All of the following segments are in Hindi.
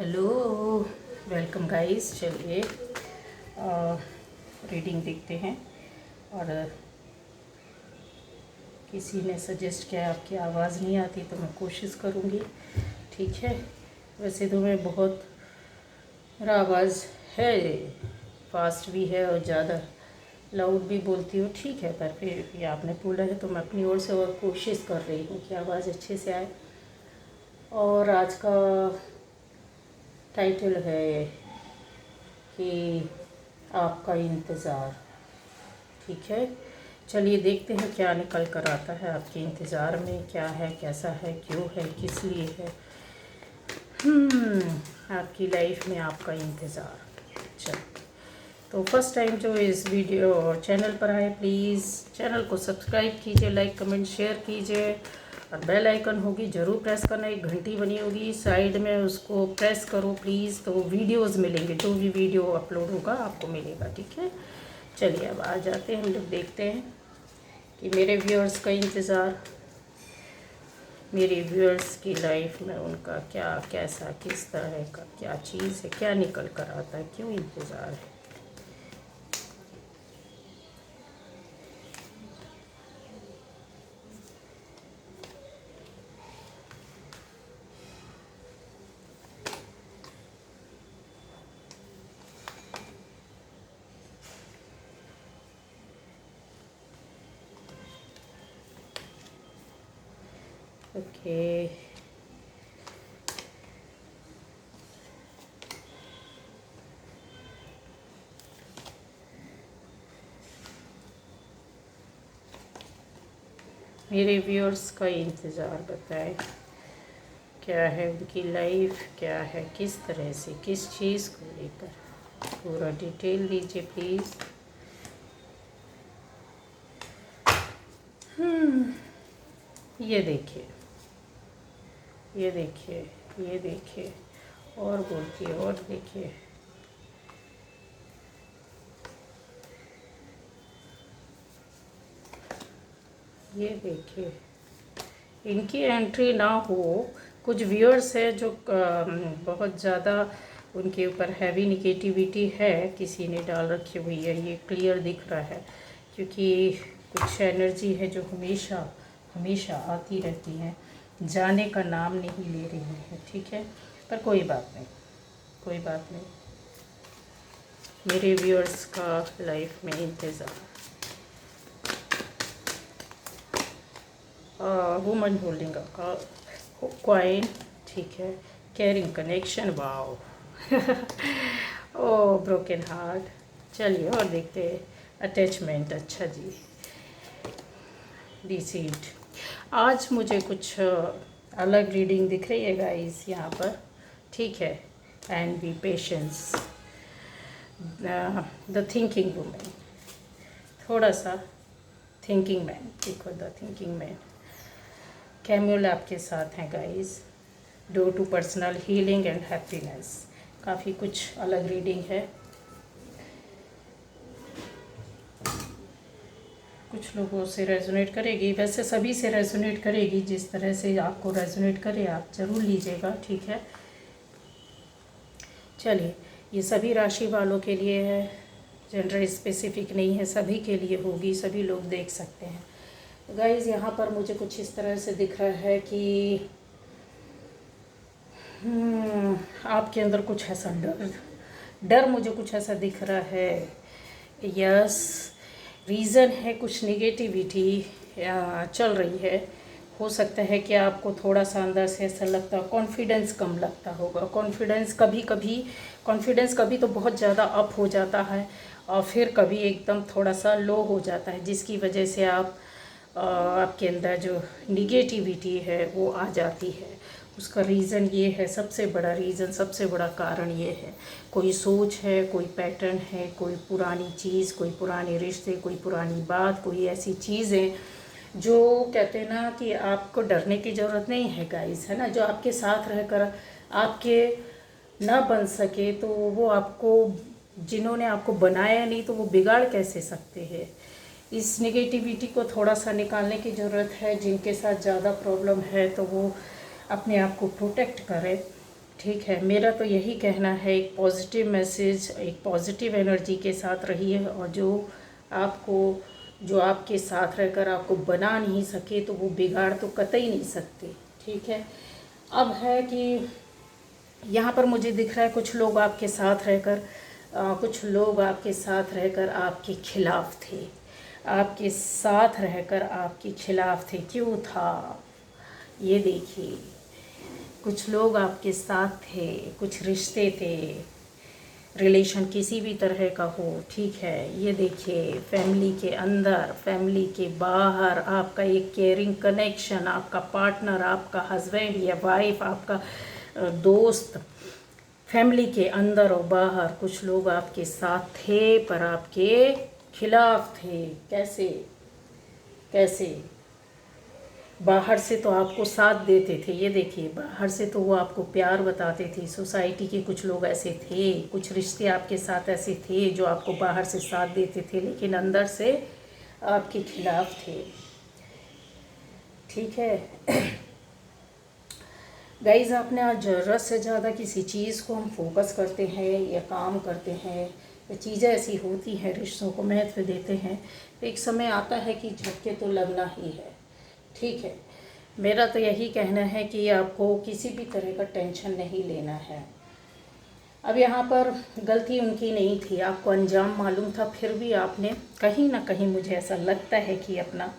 Hello, welcome guys. चलिए रीडिंग देखते हैं। और किसी ने सजेस्ट किया आपकी आवाज़ नहीं आती तो मैं कोशिश करूँगी। ठीक है, वैसे तो मैं बहुत मेरा आवाज़ है, फास्ट भी है और ज़्यादा लाउड भी बोलती हूँ। ठीक है, पर फिर भी आपने बोला है तो मैं अपनी ओर से और कोशिश कर रही हूँ कि आवाज़ अच्छे से आए। और आज का टाइटल है कि आपका इंतज़ार। ठीक है, चलिए देखते हैं क्या निकल कर आता है। आपके इंतज़ार में क्या है, कैसा है, क्यों है, किस लिए है। आपकी लाइफ में आपका इंतज़ार। चलो, तो फर्स्ट टाइम जो इस वीडियो चैनल पर आए, प्लीज़ चैनल को सब्सक्राइब कीजिए, लाइक कमेंट शेयर कीजिए और बेल आइकन होगी ज़रूर प्रेस करना। एक घंटी बनी होगी साइड में, उसको प्रेस करो प्लीज़, तो वीडियोस मिलेंगे। जो भी वीडियो अपलोड होगा आपको मिलेगा। ठीक है, चलिए अब आ जाते हैं, हम लोग देखते हैं कि मेरे व्यूअर्स का इंतज़ार, मेरे व्यूअर्स की लाइफ में उनका क्या, कैसा, किस तरह का क्या चीज़ है, क्या निकल कर आता है, क्यों इंतज़ार है। ओके, मेरे व्यूअर्स का इंतज़ार बताएं, क्या है उनकी लाइफ, क्या है, किस तरह से, किस चीज़ को लेकर। पूरा डिटेल दीजिए प्लीज़। ये देखिए, ये देखिए, ये देखिए, और बोलती और देखिए। ये देखिए, इनकी एंट्री ना हो। कुछ व्यूअर्स है जो बहुत ज़्यादा उनके ऊपर हैवी निगेटिविटी है, किसी ने डाल रखी हुई है, ये क्लियर दिख रहा है। क्योंकि कुछ एनर्जी है जो हमेशा हमेशा आती रहती है, जाने का नाम नहीं ले रही है। ठीक है, पर कोई बात नहीं, कोई बात नहीं। मेरे व्यूअर्स का लाइफ में इंतज़ार। Woman holding a coin. ठीक है, केयरिंग कनेक्शन, वाओ। ओ ब्रोकन हार्ट। चलिए और देखते हैं। अटैचमेंट, अच्छा जी। डिसीट। आज मुझे कुछ अलग रीडिंग दिख रही है गाइस यहाँ पर। ठीक है, and be patience, the thinking women. थोड़ा सा थिंकिंग मैन, देखो द थिंकिंग मैन। कैम्यूल आपके साथ हैं guys. Door to personal healing and happiness. काफ़ी कुछ अलग रीडिंग है। कुछ लोगों से रेजोनेट करेगी, वैसे सभी से रेजोनेट करेगी। जिस तरह से आपको रेजोनेट करे आप ज़रूर लीजिएगा। ठीक है, चलिए, ये सभी राशि वालों के लिए है, जेंडर स्पेसिफिक नहीं है, सभी के लिए होगी, सभी लोग देख सकते हैं। गाइस यहाँ पर मुझे कुछ इस तरह से दिख रहा है कि आपके अंदर कुछ ऐसा डर मुझे कुछ ऐसा दिख रहा है। यस, रीज़न है कुछ निगेटिविटी चल रही है। हो सकता है कि आपको थोड़ा सा अंदर से ऐसा लगता है, कॉन्फिडेंस कम लगता होगा। कॉन्फिडेंस कभी तो बहुत ज़्यादा अप हो जाता है और फिर कभी एकदम थोड़ा सा लो हो जाता है, जिसकी वजह से आपके अंदर जो निगेटिविटी है वो आ जाती है। उसका रीज़न ये है, सबसे बड़ा रीज़न, सबसे बड़ा कारण ये है, कोई सोच है, कोई पैटर्न है, कोई पुरानी चीज़, कोई पुराने रिश्ते, कोई पुरानी बात, कोई ऐसी चीज़ें जो कहते हैं ना कि आपको डरने की ज़रूरत नहीं है गाइस, है ना। जो आपके साथ रहकर आपके ना बन सके तो वो आपको, जिन्होंने आपको बनाया नहीं तो वो बिगाड़ कैसे सकते हैं। इस नेगेटिविटी को थोड़ा सा निकालने की ज़रूरत है। जिनके साथ ज़्यादा प्रॉब्लम है तो वो अपने आप को प्रोटेक्ट करें। ठीक है, मेरा तो यही कहना है, एक पॉजिटिव मैसेज, एक पॉजिटिव एनर्जी के साथ रहिए, और जो आपके साथ रहकर आपको बना नहीं सके तो वो बिगाड़ तो कतई नहीं सकते। ठीक है, अब है कि यहाँ पर मुझे दिख रहा है कुछ लोग आपके साथ रहकर आपके खिलाफ थे, आपके साथ रहकर आपके खिलाफ थे। क्यों था ये देखिए, कुछ लोग आपके साथ थे, कुछ रिश्ते थे, रिलेशन किसी भी तरह का हो। ठीक है, ये देखिए, फैमिली के अंदर, फैमिली के बाहर आपका एक केयरिंग कनेक्शन, आपका पार्टनर, आपका हस्बैंड या वाइफ, आपका दोस्त, फैमिली के अंदर और बाहर कुछ लोग आपके साथ थे पर आपके खिलाफ थे। कैसे कैसे? बाहर से तो आपको साथ देते थे, ये देखिए, बाहर से तो वो आपको प्यार बताते थे। सोसाइटी के कुछ लोग ऐसे थे, कुछ रिश्ते आपके साथ ऐसे थे जो आपको बाहर से साथ देते थे, लेकिन अंदर से आपके खिलाफ थे। ठीक है गाइज़, आपने आज ज़रूरत से ज़्यादा किसी चीज़ को हम फोकस करते हैं या काम करते हैं या चीज़ें ऐसी होती हैं, रिश्तों को महत्व देते हैं, तो एक समय आता है कि झटके तो लगना ही है। ठीक है, मेरा तो यही कहना है कि आपको किसी भी तरह का टेंशन नहीं लेना है। अब यहाँ पर गलती उनकी नहीं थी, आपको अंजाम मालूम था, फिर भी आपने कहीं ना कहीं, मुझे ऐसा लगता है कि अपना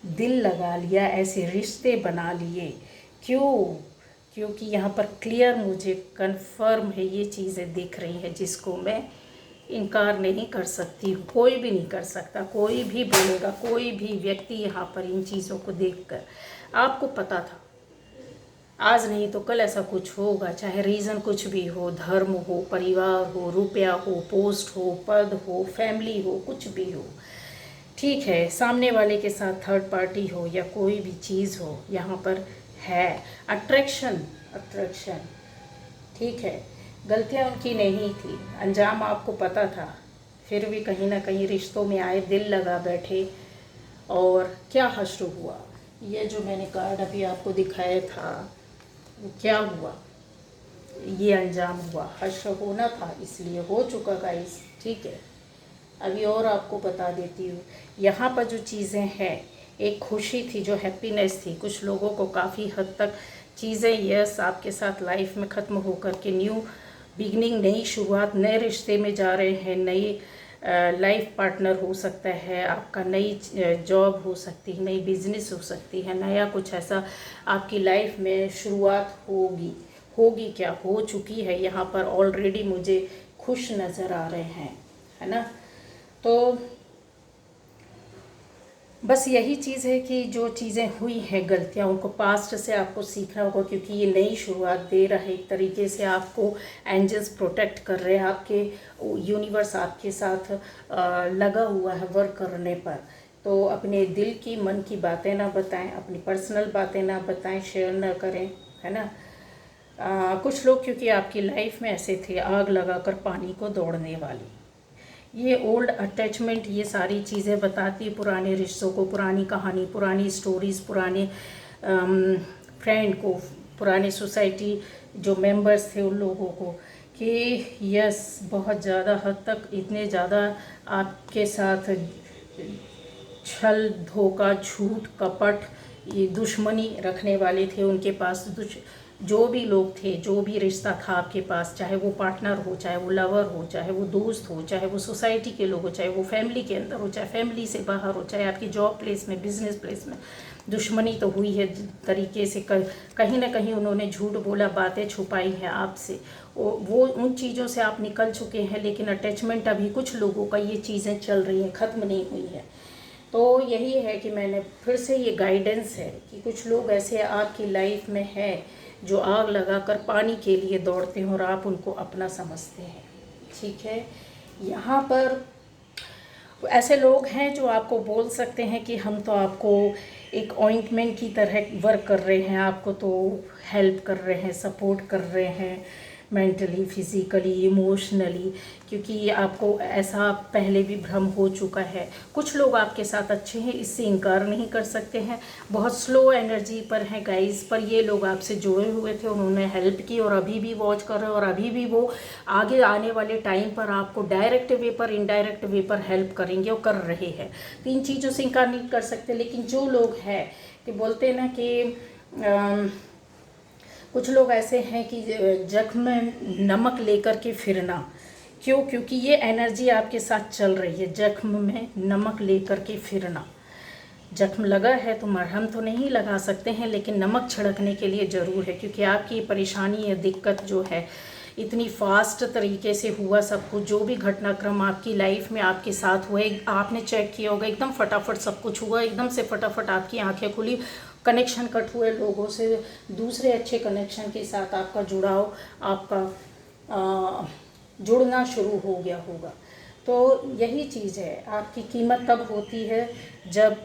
दिल लगा लिया, ऐसे रिश्ते बना लिए। क्योंकि यहाँ पर क्लियर मुझे कंफर्म है, ये चीज़ें दिख रही हैं जिसको मैं इनकार नहीं कर सकती, कोई भी नहीं कर सकता, कोई भी बोलेगा, कोई भी व्यक्ति यहाँ पर इन चीज़ों को देखकर, आपको पता था आज नहीं तो कल ऐसा कुछ होगा, चाहे रीज़न कुछ भी हो, धर्म हो, परिवार हो, रुपया हो, पोस्ट हो, पद हो, फैमिली हो, कुछ भी हो। ठीक है, सामने वाले के साथ थर्ड पार्टी हो या कोई भी चीज़ हो, यहाँ पर है अट्रैक्शन। ठीक है, गलतियाँ उनकी नहीं थी, अंजाम आपको पता था, फिर भी कहीं ना कहीं रिश्तों में आए, दिल लगा बैठे, और क्या हश्र हुआ। ये जो मैंने कार्ड अभी आपको दिखाया था, वो क्या हुआ, ये अंजाम हुआ। हश्र होना था, इसलिए हो चुका गाइस। ठीक है, अभी और आपको बता देती हूँ, यहाँ पर जो चीज़ें हैं, एक खुशी थी, जो हैप्पीनेस थी, कुछ लोगों को काफ़ी हद तक चीज़ें यस आपके साथ लाइफ में ख़त्म होकर के न्यू बिगनिंग, नई शुरुआत, नए रिश्ते में जा रहे हैं, नई लाइफ पार्टनर हो सकता है आपका, नई जॉब हो सकती है, नई बिजनेस हो सकती है, नया कुछ ऐसा आपकी लाइफ में शुरुआत होगी क्या, हो चुकी है। यहाँ पर ऑलरेडी मुझे खुश नज़र आ रहे हैं, है ना। तो बस यही चीज़ है कि जो चीज़ें हुई हैं, गलतियाँ, उनको पास्ट से आपको सीखना होगा, क्योंकि ये नई शुरुआत दे रहा है एक तरीके से आपको। एंजल्स प्रोटेक्ट कर रहे हैं, आपके यूनिवर्स आपके साथ लगा हुआ है वर्क करने पर। तो अपने दिल की, मन की बातें ना बताएं, अपनी पर्सनल बातें ना बताएं, शेयर ना करें, है ना। कुछ लोग क्योंकि आपकी लाइफ में ऐसे थे, आग लगाकर पानी को दौड़ने वाली, ये ओल्ड अटैचमेंट, ये सारी चीज़ें बताती पुराने रिश्तों को, पुरानी कहानी, पुरानी स्टोरीज़, पुराने फ्रेंड को, पुराने सोसाइटी जो मेंबर्स थे उन लोगों को, कि यस बहुत ज़्यादा हद तक, इतने ज़्यादा आपके साथ छल, धोखा, झूठ, कपट, ये दुश्मनी रखने वाले थे उनके पास। जो भी लोग थे, जो भी रिश्ता था आपके पास, चाहे वो पार्टनर हो, चाहे वो लवर हो, चाहे वो दोस्त हो, चाहे वो सोसाइटी के लोग हो, चाहे वो फैमिली के अंदर हो, चाहे फैमिली से बाहर हो, चाहे आपकी जॉब प्लेस में, बिजनेस प्लेस में, दुश्मनी तो हुई है तरीके से। कहीं ना कहीं उन्होंने झूठ बोला, बातें छुपाई हैं आपसे, वो उन चीज़ों से आप निकल चुके हैं, लेकिन अटैचमेंट अभी कुछ लोगों का, ये चीज़ें चल रही हैं, ख़त्म नहीं हुई है। तो यही है कि मैंने फिर से ये गाइडेंस है कि कुछ लोग ऐसे आपकी लाइफ में हैं जो आग लगाकर पानी के लिए दौड़ते हैं और आप उनको अपना समझते हैं। ठीक है, यहाँ पर ऐसे लोग हैं जो आपको बोल सकते हैं कि हम तो आपको एक ऑइंटमेंट की तरह वर्क कर रहे हैं, आपको तो हेल्प कर रहे हैं, सपोर्ट कर रहे हैं, मेंटली, फिज़िकली, इमोशनली, क्योंकि आपको ऐसा पहले भी भ्रम हो चुका है। कुछ लोग आपके साथ अच्छे हैं, इससे इनकार नहीं कर सकते हैं। बहुत स्लो एनर्जी पर हैं गाइस, पर ये लोग आपसे जुड़े हुए थे, उन्होंने हेल्प की और अभी भी वॉच कर रहे हैं, और अभी भी वो आगे आने वाले टाइम पर आपको डायरेक्ट वे पर, इनडायरेक्ट वे पर हेल्प करेंगे और कर रहे हैं। तो इन चीज़ों से इनकार नहीं कर सकते। लेकिन जो लोग हैं कि बोलते हैं ना कि कुछ लोग ऐसे हैं कि जख्म में नमक लेकर के फिरना, क्यों? क्योंकि ये एनर्जी आपके साथ चल रही है, जख्म में नमक लेकर के फिरना। जख्म लगा है तो मरहम तो नहीं लगा सकते हैं, लेकिन नमक छिड़कने के लिए ज़रूर है, क्योंकि आपकी परेशानी या दिक्कत जो है इतनी फास्ट तरीके से हुआ सब कुछ, जो भी घटनाक्रम आपकी लाइफ में आपके साथ हुए, आपने चेक किया होगा, एकदम फटाफट सब कुछ हुआ, एकदम से फटाफट आपकी आंखें खुली, कनेक्शन कट हुए लोगों से, दूसरे अच्छे कनेक्शन के साथ आपका जुड़ाव, आपका जुड़ना शुरू हो गया होगा। तो यही चीज़ है, आपकी कीमत तब होती है जब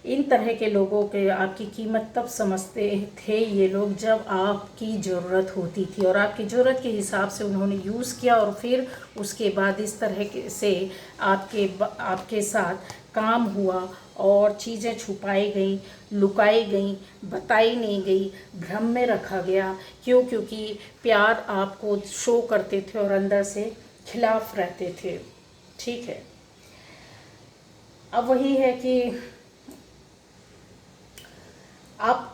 इन तरह के लोगों के, आपकी कीमत तब समझते थे ये लोग जब आपकी ज़रूरत होती थी, और आपकी ज़रूरत के हिसाब से उन्होंने यूज़ किया, और फिर उसके बाद इस तरह से आपके साथ काम हुआ, और चीज़ें छुपाई गई, लुकाई गई, बताई नहीं गई, भ्रम में रखा गया। क्यों? क्योंकि प्यार आपको शो करते थे और अंदर से खिलाफ रहते थे। ठीक है, अब वही है कि आप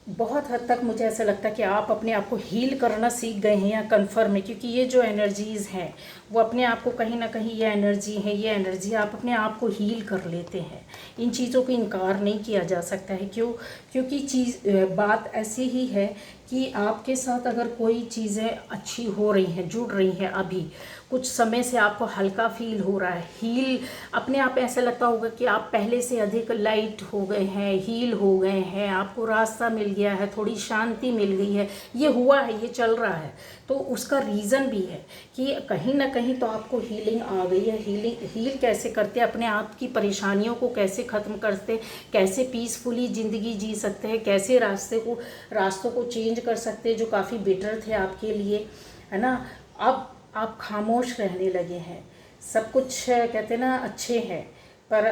बहुत हद तक, मुझे ऐसा लगता है कि आप अपने आप को हील करना सीख गए हैं या कन्फर्म है, क्योंकि ये जो एनर्जीज़ हैं वो अपने आप को कहीं ना कहीं, ये एनर्जी है, ये एनर्जी आप अपने आप को हील कर लेते हैं। इन चीज़ों को इनकार नहीं किया जा सकता है। क्यों? क्योंकि बात ऐसी ही है कि आपके साथ अगर कोई चीज़ें अच्छी हो रही हैं, जुड़ रही हैं, अभी कुछ समय से आपको हल्का फील हो रहा है, हील अपने आप ऐसा लगता होगा कि आप पहले से अधिक लाइट हो गए हैं, हील हो गए हैं, आपको रास्ता मिल गया है, थोड़ी शांति मिल गई है, ये हुआ है, ये चल रहा है। तो उसका रीज़न भी है कि कहीं ना कहीं तो आपको हीलिंग आ गई है। हील कैसे करते हैं, अपने आप की परेशानियों को कैसे ख़त्म करते, कैसे पीसफुली ज़िंदगी जी सकते हैं, कैसे रास्तों को चेंज कर सकते हैं जो काफ़ी बेटर थे आपके लिए, है ना। अब आप खामोश रहने लगे हैं, सब कुछ कहते हैं ना अच्छे हैं, पर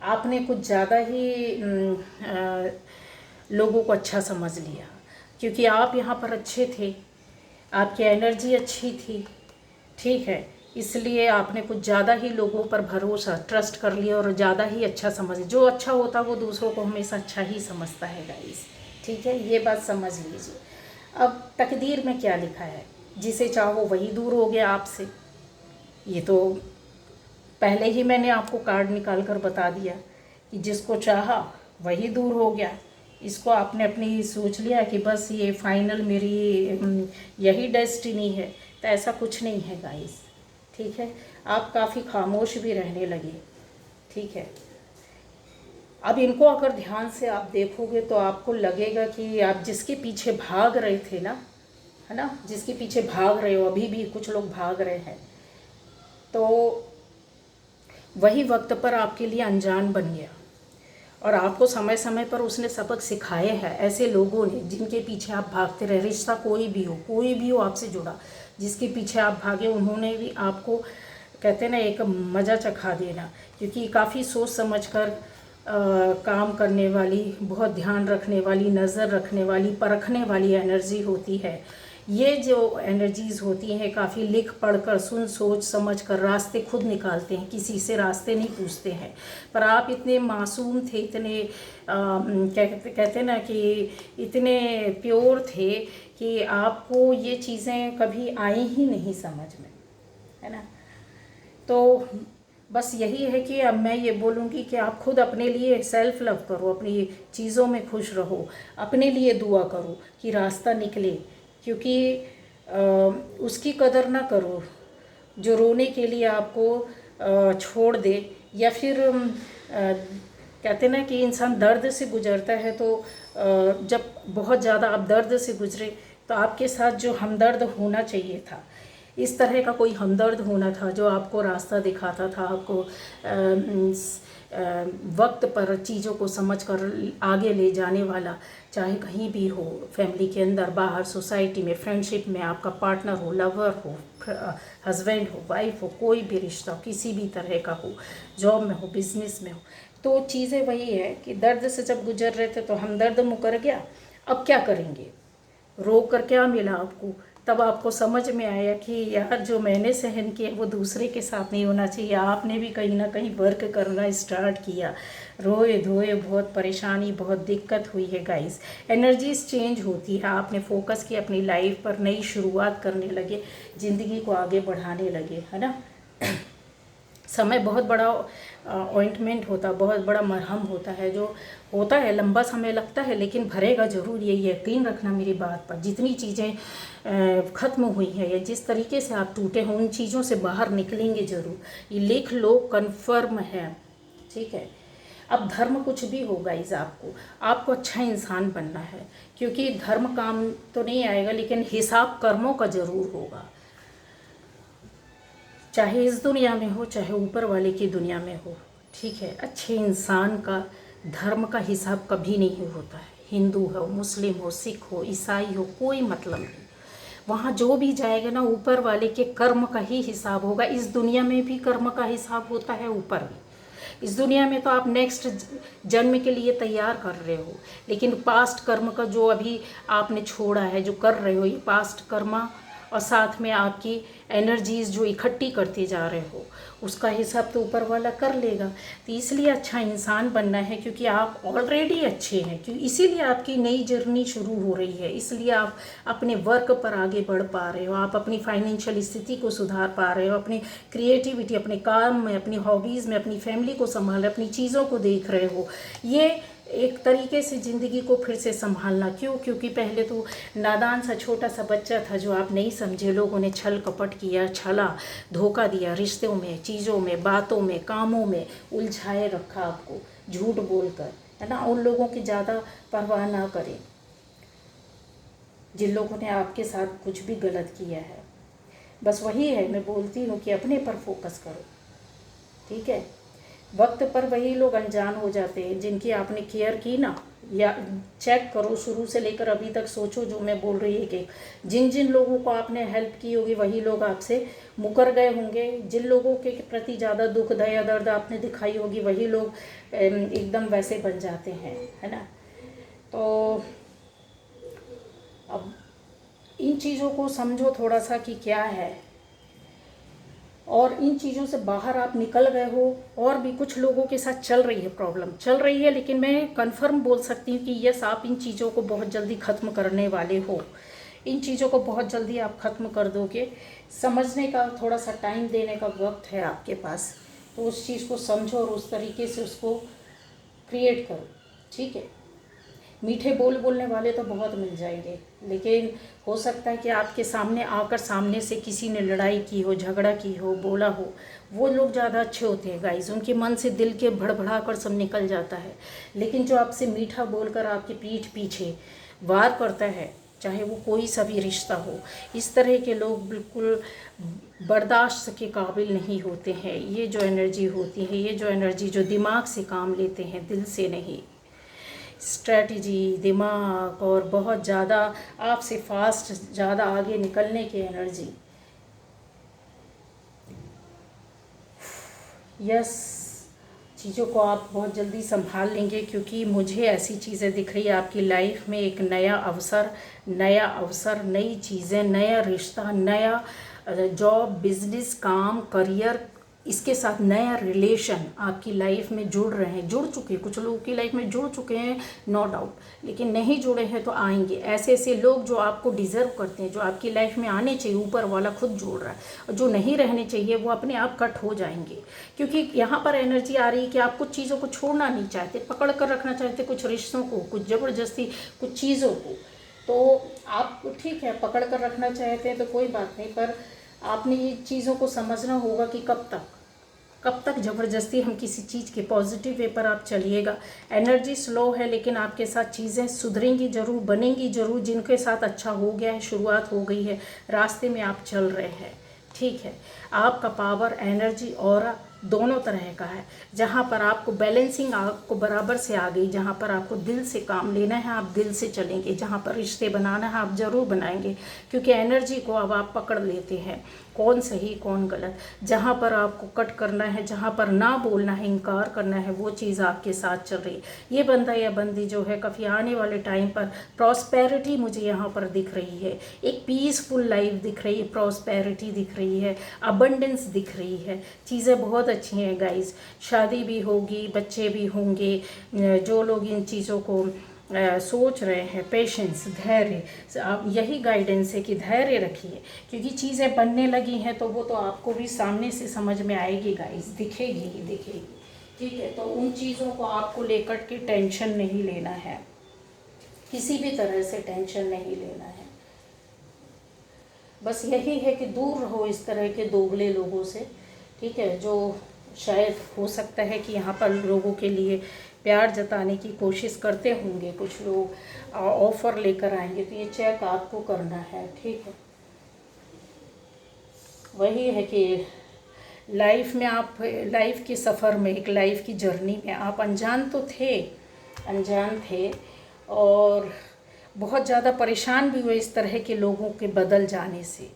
आपने कुछ ज़्यादा ही लोगों को अच्छा समझ लिया, क्योंकि आप यहाँ पर अच्छे थे, आपकी एनर्जी अच्छी थी। ठीक है, इसलिए आपने कुछ ज़्यादा ही लोगों पर भरोसा, ट्रस्ट कर लिया और ज़्यादा ही अच्छा समझ। जो अच्छा होता है वो दूसरों को हमेशा अच्छा ही समझता है गाइस। ठीक है, ये बात समझ लीजिए। अब तकदीर में क्या लिखा है, जिसे चाहो वही दूर हो गया आपसे। ये तो पहले ही मैंने आपको कार्ड निकाल कर बता दिया कि जिसको चाहा वही दूर हो गया। इसको आपने अपनी सोच लिया कि बस ये फाइनल मेरी यही डेस्टिनी है, तो ऐसा कुछ नहीं है गाइस। ठीक है, आप काफ़ी खामोश भी रहने लगे। ठीक है, अब इनको अगर ध्यान से आप देखोगे तो आपको लगेगा कि आप जिसके पीछे भाग रहे थे ना, है ना, जिसके पीछे भाग रहे हो, अभी भी कुछ लोग भाग रहे हैं, तो वही वक्त पर आपके लिए अनजान बन गया, और आपको समय समय पर उसने सबक सिखाए हैं। ऐसे लोगों ने जिनके पीछे आप भागते रहे, रिश्ता कोई भी हो आपसे जुड़ा, जिसके पीछे आप भागे, उन्होंने भी आपको, कहते हैं ना, एक मज़ा चखा देना, क्योंकि काफ़ी सोच समझ कर काम करने वाली, बहुत ध्यान रखने वाली, नज़र रखने वाली, परखने वाली एनर्जी होती है। ये जो एनर्जीज़ होती हैं, काफ़ी लिख पढ़ कर, सुन सोच समझ कर रास्ते खुद निकालते हैं, किसी से रास्ते नहीं पूछते हैं। पर आप इतने मासूम थे, इतने कहते ना कि इतने प्योर थे कि आपको ये चीज़ें कभी आई ही नहीं समझ में, है ना। तो बस यही है कि अब मैं ये बोलूँगी कि आप खुद अपने लिए सेल्फ लव करो, अपनी चीज़ों में खुश रहो, अपने लिए दुआ करो कि रास्ता निकले, क्योंकि उसकी कदर ना करो जो रोने के लिए आपको छोड़ दे, या फिर कहते ना कि इंसान दर्द से गुजरता है, तो जब बहुत ज़्यादा आप दर्द से गुजरे तो आपके साथ जो हमदर्द होना चाहिए था, इस तरह का कोई हमदर्द होना था जो आपको रास्ता दिखाता था, आपको वक्त पर चीज़ों को समझ कर आगे ले जाने वाला, चाहे कहीं भी हो, फैमिली के अंदर, बाहर, सोसाइटी में, फ्रेंडशिप में, आपका पार्टनर हो, लवर हो, हस्बैंड हो, वाइफ हो, कोई भी रिश्ता हो, किसी भी तरह का हो, जॉब में हो, बिजनेस में हो, तो चीज़ें वही है कि दर्द से जब गुजर रहे थे तो हमदर्द मुकर गया, अब क्या करेंगे, रो कर क्या मिला आपको, तब आपको समझ में आया कि यार जो मैंने सहन किया वो दूसरे के साथ नहीं होना चाहिए। आपने भी कहीं ना कहीं वर्क करना स्टार्ट किया, रोए धोए, बहुत परेशानी, बहुत दिक्कत हुई है गाइस। एनर्जीज चेंज होती है, आपने फोकस किया अपनी लाइफ पर, नई शुरुआत करने लगे, ज़िंदगी को आगे बढ़ाने लगे, है ना। समय बहुत बड़ा ऑइंटमेंट होता, बहुत बड़ा मरहम होता है, जो होता है लंबा समय लगता है लेकिन भरेगा ज़रूर, ये यकीन रखना मेरी बात पर। जितनी चीज़ें ख़त्म हुई हैं या जिस तरीके से आप टूटे हैं, उन चीज़ों से बाहर निकलेंगे ज़रूर, ये लिख लो, कन्फर्म है, ठीक है। अब धर्म कुछ भी होगा इस आपको अच्छा इंसान बनना है, क्योंकि धर्म काम तो नहीं आएगा लेकिन हिसाब कर्मों का ज़रूर होगा, चाहे इस दुनिया में हो चाहे ऊपर वाले की दुनिया में हो, ठीक है। अच्छे इंसान का धर्म का हिसाब कभी नहीं होता है, हिंदू हो, मुस्लिम हो, सिख हो, ईसाई हो, कोई मतलब नहीं। वहाँ जो भी जाएगा ना, ऊपर वाले के कर्म का ही हिसाब होगा। इस दुनिया में भी कर्म का हिसाब होता है, ऊपर भी। इस दुनिया में तो आप नेक्स्ट जन्म के लिए तैयार कर रहे हो, लेकिन पास्ट कर्म का जो अभी आपने छोड़ा है, जो कर रहे हो, ये पास्ट कर्म और साथ में आपकी एनर्जीज़ जो इकट्ठी करते जा रहे हो, उसका हिसाब तो ऊपर वाला कर लेगा। तो इसलिए अच्छा इंसान बनना है, क्योंकि आप ऑलरेडी अच्छे हैं, क्योंकि इसीलिए आपकी नई जर्नी शुरू हो रही है, इसलिए आप अपने वर्क पर आगे बढ़ पा रहे हो, आप अपनी फाइनेंशियल स्थिति को सुधार पा रहे हो, अपनी क्रिएटिविटी, अपने काम में, अपनी हॉबीज़ में, अपनी फैमिली को संभाल रहे, अपनी चीज़ों को देख रहे हो। ये एक तरीके से ज़िंदगी को फिर से संभालना। क्यों? क्योंकि पहले तो नादान सा छोटा सा बच्चा था जो आप नहीं समझे, लोगों ने छल कपट किया, छला, धोखा दिया, रिश्तों में, चीज़ों में, बातों में, कामों में उलझाए रखा आपको, झूठ बोलकर, है ना। उन लोगों की ज़्यादा परवाह ना करें जिन लोगों ने आपके साथ कुछ भी गलत किया है। बस वही है, मैं बोलती हूँ कि अपने पर फोकस करो, ठीक है। वक्त पर वही लोग अनजान हो जाते हैं जिनकी आपने केयर की ना, या चेक करो शुरू से लेकर अभी तक, सोचो जो मैं बोल रही है कि जिन जिन लोगों को आपने हेल्प की होगी वही लोग आपसे मुकर गए होंगे। जिन लोगों के प्रति ज़्यादा दुख, दया, दर्द आपने दिखाई होगी वही लोग एकदम वैसे बन जाते हैं, है ना। तो अब इन चीज़ों को समझो थोड़ा सा कि क्या है, और इन चीज़ों से बाहर आप निकल गए हो। और भी कुछ लोगों के साथ चल रही है, प्रॉब्लम चल रही है, लेकिन मैं कंफर्म बोल सकती हूँ कि यस, आप इन चीज़ों को बहुत जल्दी ख़त्म करने वाले हो। इन चीज़ों को बहुत जल्दी आप ख़त्म कर दोगे। समझने का, थोड़ा सा टाइम देने का वक्त है आपके पास, तो उस चीज़ को समझो और उस तरीके से उसको क्रिएट करो, ठीक है। मीठे बोल बोलने वाले तो बहुत मिल जाएंगे, लेकिन हो सकता है कि आपके सामने आकर सामने से किसी ने लड़ाई की हो, झगड़ा की हो, बोला हो, वो लोग ज़्यादा अच्छे होते हैं गाइस, उनके मन से दिल के भड़बड़ा कर सब निकल जाता है। लेकिन जो आपसे मीठा बोलकर आपकी पीठ पीछे वार करता है, चाहे वो कोई सा भी रिश्ता हो, इस तरह के लोग बिल्कुल बर्दाश्त के काबिल नहीं होते हैं। ये जो एनर्जी होती है, ये जो एनर्जी जो दिमाग से काम लेते हैं, दिल से नहीं, स्ट्रेटजी, दिमाग और बहुत ज़्यादा आपसे फास्ट, ज़्यादा आगे निकलने की एनर्जी, यस, चीज़ों को आप बहुत जल्दी संभाल लेंगे। क्योंकि मुझे ऐसी चीज़ें दिख रही है आपकी लाइफ में, एक नया अवसर, नई चीज़ें, नया रिश्ता, नया जॉब, बिजनेस, काम, करियर, इसके साथ नया रिलेशन आपकी लाइफ में जुड़ रहे हैं, जुड़ चुके हैं, कुछ लोगों की लाइफ में जुड़ चुके हैं नो डाउट, लेकिन नहीं जुड़े हैं तो आएंगे। ऐसे ऐसे लोग जो आपको डिज़र्व करते हैं, जो आपकी लाइफ में आने चाहिए, ऊपर वाला खुद जोड़ रहा है, और जो नहीं रहने चाहिए वो अपने आप कट हो जाएंगे। क्योंकि यहाँ पर एनर्जी आ रही है कि आप कुछ चीज़ों को छोड़ना नहीं चाहते, पकड़ कर रखना चाहते, कुछ रिश्तों को, कुछ ज़बरदस्ती, कुछ चीज़ों को। तो आप ठीक है, पकड़ कर रखना चाहते हैं तो कोई बात नहीं, पर आपने ये चीज़ों को समझना होगा कि कब तक ज़बरदस्ती हम किसी चीज़ के पॉजिटिव वे पर आप चलिएगा। एनर्जी स्लो है, लेकिन आपके साथ चीज़ें सुधरेंगी ज़रूर, बनेंगी ज़रूर। जिनके साथ अच्छा हो गया है, शुरुआत हो गई है, रास्ते में आप चल रहे हैं, ठीक है। आपका पावर, एनर्जी, ऑरा दोनों तरह का है। जहाँ पर आपको बैलेंसिंग आपको बराबर से आ गई, जहाँ पर आपको दिल से काम लेना है आप दिल से चलेंगे, जहाँ पर रिश्ते बनाना है आप ज़रूर बनाएंगे, क्योंकि एनर्जी को अब आप पकड़ लेते हैं कौन सही कौन गलत। जहाँ पर आपको कट करना है, जहाँ पर ना बोलना है, इनकार करना है, वो चीज़ आपके साथ चल रही है। ये बंदा या बंदी जो है काफ़ी आने वाले टाइम पर प्रॉस्पेरिटी मुझे यहाँ पर दिख रही है, एक पीसफुल लाइफ दिख रही है, प्रॉस्पेरिटी दिख रही है, अबंडेंस दिख रही है, चीज़ें बहुत अच्छी हैं गाइस। शादी भी होगी, बच्चे भी होंगे। जो लोग इन चीज़ों को सोच रहे हैं, पेशेंस, धैर्य, आप यही गाइडेंस है कि धैर्य रखिए, क्योंकि चीज़ें बनने लगी हैं तो वो तो आपको भी सामने से समझ में आएगी गाइस, दिखेगी ही दिखेगी। ठीक है, तो उन चीज़ों को आपको लेकर के टेंशन नहीं लेना है, किसी भी तरह से टेंशन नहीं लेना है। बस यही है कि दूर रहो इस तरह के दोगले लोगों से। ठीक है, जो शायद हो सकता है कि यहाँ पर लोगों के लिए प्यार जताने की कोशिश करते होंगे, कुछ लोग ऑफ़र लेकर आएंगे, तो ये चेक आपको करना है। ठीक है, वही है कि लाइफ में आप, लाइफ के सफ़र में, एक लाइफ की जर्नी में आप अनजान तो थे, अनजान थे और बहुत ज़्यादा परेशान भी हुए इस तरह के लोगों के बदल जाने से।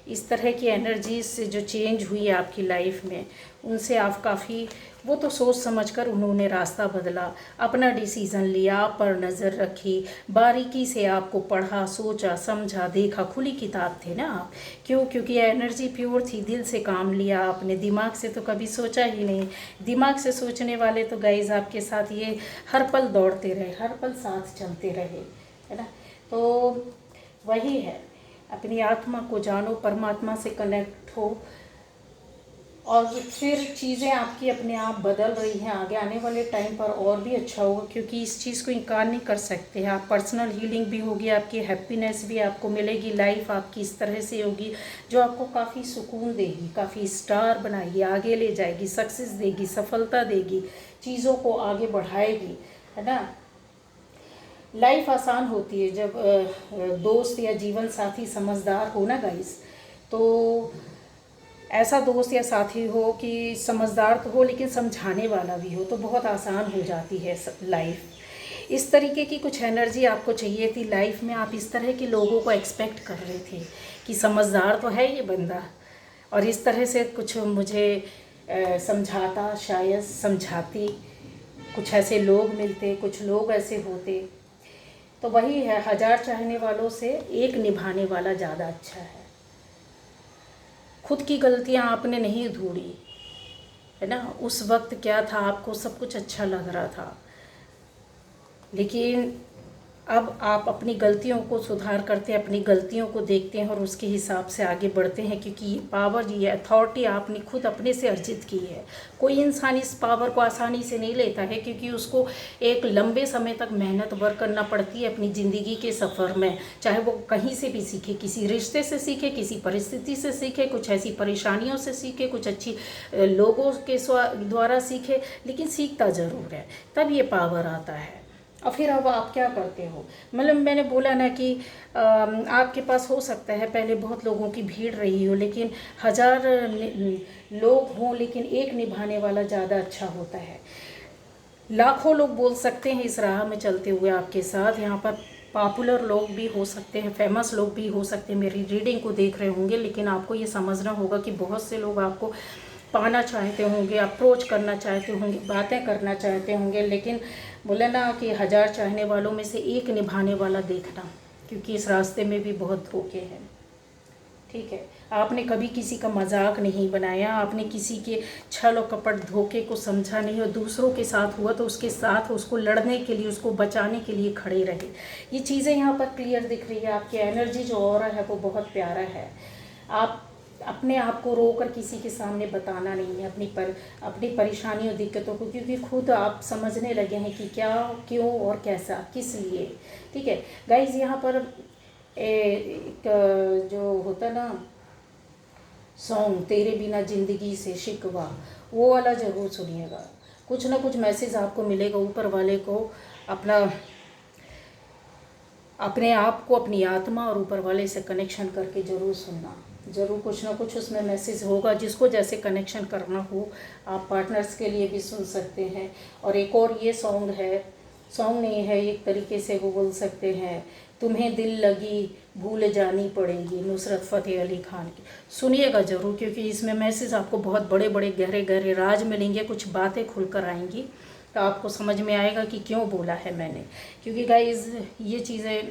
इस तरह की एनर्जीज से जो चेंज हुई आपकी लाइफ में, उनसे आप काफ़ी, वो तो सोच समझकर उन्होंने रास्ता बदला, अपना डिसीज़न लिया, आप पर नज़र रखी, बारीकी से आपको पढ़ा, सोचा, समझा, देखा, खुली किताब थे ना आप। क्यों? क्योंकि एनर्जी प्योर थी, दिल से काम लिया आपने, दिमाग से तो कभी सोचा ही नहीं। दिमाग से सोचने वाले तो गाइज आपके साथ ये हर पल दौड़ते रहे, हर पल साथ चलते रहे, है ना। तो वही है, अपनी आत्मा को जानो, परमात्मा से कनेक्ट हो और फिर चीज़ें आपकी अपने आप बदल रही हैं। आगे आने वाले टाइम पर और भी अच्छा होगा, क्योंकि इस चीज़ को इनकार नहीं कर सकते हैं आप। पर्सनल हीलिंग भी होगी आपकी, हैप्पीनेस भी आपको मिलेगी, लाइफ आपकी इस तरह से होगी जो आपको काफ़ी सुकून देगी, काफ़ी स्टार बनाएगी, आगे ले जाएगी, सक्सेस देगी, सफलता देगी, चीज़ों को आगे बढ़ाएगी, है ना। लाइफ आसान होती है जब दोस्त या जीवन साथी समझदार हो ना गाइस। तो ऐसा दोस्त या साथी हो कि समझदार तो हो लेकिन समझाने वाला भी हो, तो बहुत आसान हो जाती है लाइफ। इस तरीके की कुछ एनर्जी आपको चाहिए थी लाइफ में। आप इस तरह के लोगों को एक्सपेक्ट कर रहे थे कि समझदार तो है ये बंदा, और इस तरह से कुछ मुझे समझाता, शायद समझाती, कुछ ऐसे लोग मिलते, कुछ लोग ऐसे होते। तो वही है, 1000 चाहने वालों से एक निभाने वाला ज़्यादा अच्छा है। खुद की गलतियां आपने नहीं ढूंढी, है ना। उस वक्त क्या था, आपको सब कुछ अच्छा लग रहा था, लेकिन अब आप अपनी गलतियों को सुधार करते हैं, अपनी गलतियों को देखते हैं और उसके हिसाब से आगे बढ़ते हैं, क्योंकि ये पावर, ये अथॉरिटी आपने खुद अपने से अर्जित की है। कोई इंसान इस पावर को आसानी से नहीं लेता है, क्योंकि उसको एक लंबे समय तक मेहनत वर्क करना पड़ती है अपनी ज़िंदगी के सफ़र में। चाहे वो कहीं से भी सीखे, किसी रिश्ते से सीखे, किसी परिस्थिति से सीखे, कुछ ऐसी परेशानियों से सीखे, कुछ अच्छी लोगों के द्वारा सीखे, लेकिन सीखता ज़रूर है, तब ये पावर आता है। और फिर अब आप क्या करते हो, मतलब मैंने बोला ना कि आपके पास हो सकता है पहले बहुत लोगों की भीड़ रही हो, लेकिन 1000 लोग हों लेकिन एक निभाने वाला ज़्यादा अच्छा होता है। लाखों लोग बोल सकते हैं इस राह में चलते हुए आपके साथ, यहाँ पर पॉपुलर लोग भी हो सकते हैं, फेमस लोग भी हो सकते हैं, मेरी रीडिंग को देख रहे होंगे, लेकिन आपको ये समझना होगा कि बहुत से लोग आपको पाना चाहते होंगे, अप्रोच करना चाहते होंगे, बातें करना चाहते होंगे, लेकिन बोले ना कि 1000 चाहने वालों में से एक निभाने वाला देखना, क्योंकि इस रास्ते में भी बहुत धोखे हैं। ठीक है, आपने कभी किसी का मजाक नहीं बनाया, आपने किसी के छल और कपट धोखे को समझा नहीं, और दूसरों के साथ हुआ तो उसके साथ उसको लड़ने के लिए, उसको बचाने के लिए खड़े रहे। ये चीज़ें यहाँ पर क्लियर दिख रही है। आपकी एनर्जी जो ऑरा है वो बहुत प्यारा है। आप अपने आप को रोकर किसी के सामने बताना नहीं है, अपनी परेशानियों, दिक्कतों को, क्योंकि खुद आप समझने लगे हैं कि क्या, क्यों और कैसा, किस लिए। ठीक है गाइज, यहाँ पर एक जो होता ना सॉन्ग, तेरे बिना ज़िंदगी से शिकवा, वो वाला ज़रूर सुनिएगा। कुछ ना कुछ मैसेज आपको मिलेगा ऊपर वाले को अपना अपने आप को, अपनी आत्मा और ऊपर वाले से कनेक्शन करके ज़रूर सुनना। ज़रूर कुछ ना कुछ उसमें मैसेज होगा, जिसको जैसे कनेक्शन करना हो। आप पार्टनर्स के लिए भी सुन सकते हैं। और एक और ये सॉन्ग नहीं है, एक तरीके से वो बोल सकते हैं, तुम्हें दिल लगी भूल जानी पड़ेगी, नुसरत फ़तेह अली खान की। सुनिएगा ज़रूर, क्योंकि इसमें मैसेज आपको बहुत बड़े बड़े गहरे गहरे राज मिलेंगे, कुछ बातें खुल कर आएंगी, तो आपको समझ में आएगा कि क्यों बोला है मैंने। क्योंकि गाइज़ ये चीज़ें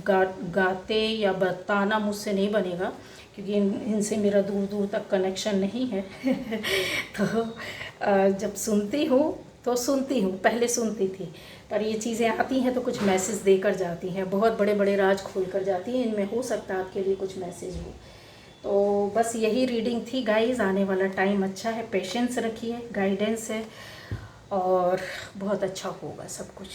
गाते या बताना मुझसे नहीं बनेगा, क्योंकि इनसे मेरा दूर दूर तक कनेक्शन नहीं है। तो जब सुनती हूँ तो सुनती हूँ, पहले सुनती थी, पर ये चीज़ें आती हैं तो कुछ मैसेज देकर जाती हैं, बहुत बड़े बड़े राज खोल कर जाती हैं। इनमें हो सकता है आपके लिए कुछ मैसेज हो। तो बस यही रीडिंग थी गाइज़। आने वाला टाइम अच्छा है, पेशेंस रखिए, गाइडेंस है और बहुत अच्छा होगा सब कुछ।